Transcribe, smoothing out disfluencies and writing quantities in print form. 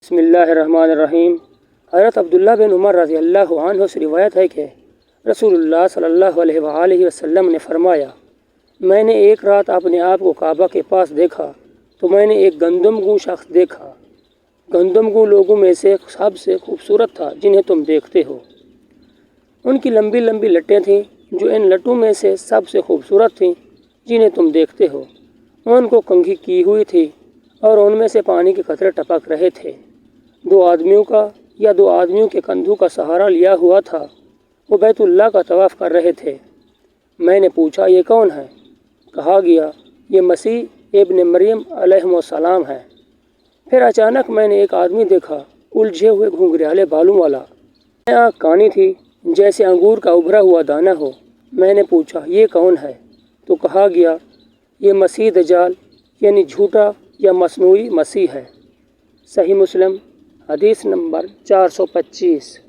بسم اللہ الرحمن الرحیم۔ حضرت عبداللہ بن عمر رضی اللہ عنہ سے روایت ہے کہ رسول اللہ صلی اللہ علیہ وآلہ وسلم نے فرمایا، میں نے ایک رات اپنے آپ کو کعبہ کے پاس دیکھا تو میں نے ایک گندم گو شخص دیکھا۔ گندم گو لوگوں میں سے سب سے خوبصورت تھا جنہیں تم دیکھتے ہو۔ ان کی لمبی لمبی لٹیں تھیں جو ان لٹوں میں سے سب سے خوبصورت تھیں جنہیں تم دیکھتے ہو۔ ان کو کنگھی کی ہوئی تھی اور ان میں سے پانی کے قطرے ٹپک رہے تھے۔ دو آدمیوں کے کندھوں کا سہارا لیا ہوا تھا۔ وہ بیت اللہ کا طواف کر رہے تھے۔ میں نے پوچھا، یہ کون ہے؟ کہا گیا، یہ مسیح ابن مریم علیہ السلام ہے۔ پھر اچانک میں نے ایک آدمی دیکھا، الجھے ہوئے گھنگریالے بالوں والا۔ آنکھ کانی تھی جیسے انگور کا ابھرا ہوا دانہ ہو۔ میں نے پوچھا، یہ کون ہے؟ تو کہا گیا، یہ مسیح دجال یعنی جھوٹا یا مصنوعی مسیح ہے۔ صحیح مسلم حدیث نمبر 425۔